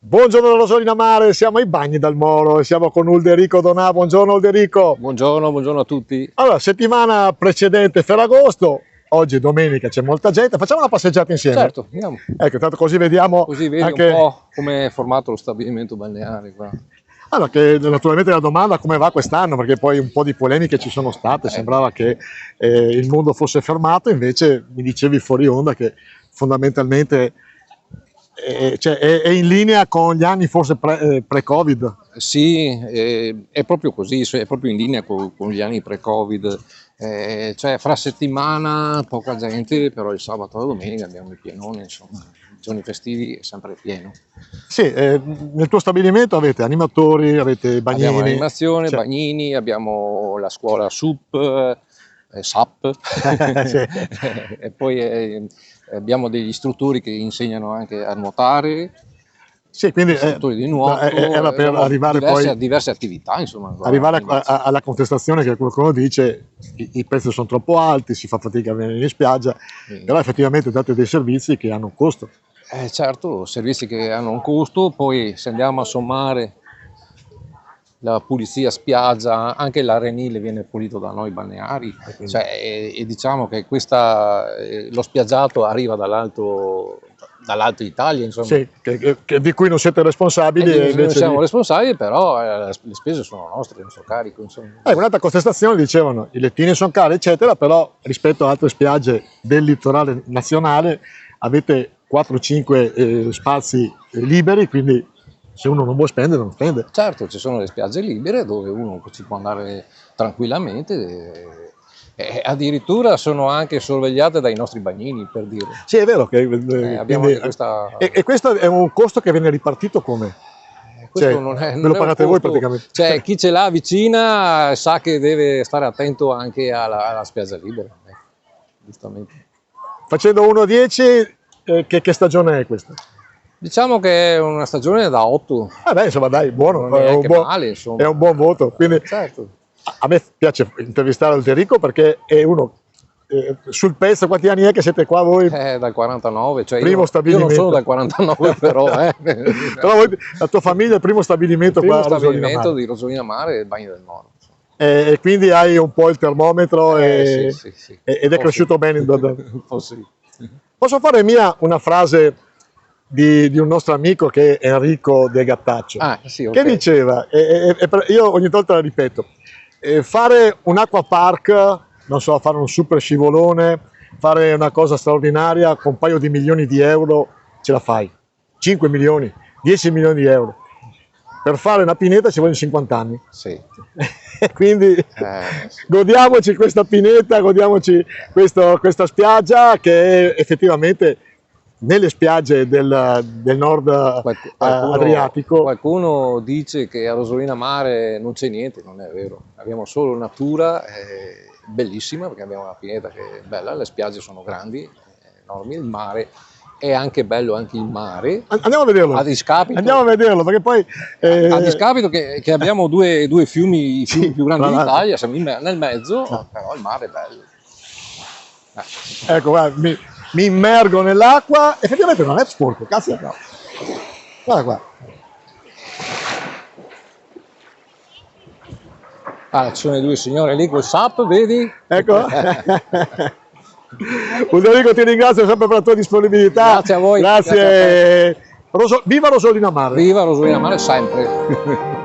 Buongiorno Rosolina Mare, siamo ai Bagni del Molo e siamo con Ulderico Donà. Buongiorno Ulderico. Buongiorno, buongiorno a tutti. Allora, settimana precedente Ferragosto, oggi è domenica, c'è molta gente, facciamo una passeggiata insieme. Certo, andiamo. Ecco, tanto così vediamo Così vedi anche... un po' come è formato lo stabilimento balneare qua. Allora, che naturalmente la domanda come va quest'anno, perché poi un po' di polemiche ci sono state, sembrava che il mondo fosse fermato, invece mi dicevi fuori onda che fondamentalmente cioè, è in linea con gli anni forse pre-Covid. Sì, è proprio così, è proprio in linea con gli anni pre-Covid. Cioè fra settimana poca gente, però il sabato e la domenica abbiamo il pienone, insomma, i giorni festivi è sempre pieno. Sì, nel tuo stabilimento avete animatori, avete bagnini. Abbiamo animazione, cioè... bagnini, abbiamo la scuola SUP, SAP, Sì. e poi abbiamo degli istruttori che insegnano anche a nuotare. Sì, quindi istruttori di nuoto, era per arrivare diverse attività, insomma. Arrivare alla contestazione che qualcuno dice i prezzi sono troppo alti, si fa fatica a venire in spiaggia, però effettivamente date dei servizi che hanno un costo. Certo, servizi che hanno un costo, poi se andiamo a sommare la pulizia spiaggia, anche l'arenile viene pulito da noi balneari, cioè, e diciamo che lo spiaggiato arriva dall'alto Italia, insomma. Sì, di cui non siete responsabili. Non siamo responsabili, però le spese sono nostre, il nostro carico, insomma. Un'altra contestazione dicevano i lettini sono cari, eccetera, però rispetto a altre spiagge del litorale nazionale avete 4-5 spazi liberi, quindi se uno non vuole spendere, non spende. Certo, ci sono le spiagge libere dove uno ci può andare tranquillamente. E addirittura sono anche sorvegliate dai nostri bagnini, per dire. Sì, è vero che abbiamo anche questa... E questo è un costo che viene ripartito come? Questo Cioè, non è, ve lo pagate voi praticamente? Cioè, chi ce l'ha vicina sa che deve stare attento anche alla spiaggia libera, giustamente. Facendo 1 a 10, che stagione è questa? Diciamo che è una stagione da 8. Beh, insomma, dai, buono. Non è male, insomma. È un buon voto. Quindi, certo. A me piace intervistare Ulderico perché è uno sul pezzo. Quanti anni è che siete qua voi? Dal 49, cioè primo io stabilimento. non sono dal 49 però. Però voi, la tua famiglia è il primo stabilimento qua a Rosolina Mare. Di Rosolina Mare e Bagni del Molo. E quindi hai un po' il termometro sì. Ed è cresciuto bene. Un po' sì. Posso fare mia una frase di un nostro amico che è Enrico De Gattaccio, sì, okay. Che diceva, io ogni volta la ripeto, fare un acquapark, non so, fare un super scivolone, fare una cosa straordinaria con un paio di milioni di euro, ce la fai, 5 milioni, 10 milioni di euro. Per fare una pineta ci vogliono 50 anni. Sì. Quindi godiamoci questa pineta, godiamoci questa spiaggia che effettivamente nelle spiagge del nord Adriatico. Qualcuno dice che a Rosolina Mare non c'è niente, non è vero. Abbiamo solo natura, bellissima, perché abbiamo una pineta che è bella, le spiagge sono grandi, enormi, il mare è anche bello, anche il mare. Andiamo a vederlo. A discapito. Andiamo a vederlo, perché poi... A discapito che abbiamo due fiumi, i fiumi più grandi d'Italia, siamo nel mezzo, però il mare è bello. Ecco, guarda, mi immergo nell'acqua, effettivamente non è sporco, cazzo no. Guarda qua. Ci sono le due signore lì col SAP, vedi? Ecco. Ulderico, ti ringrazio sempre per la tua disponibilità. Grazie a voi. Grazie. Viva Rosolina Mare. Viva Rosolina Mare sempre.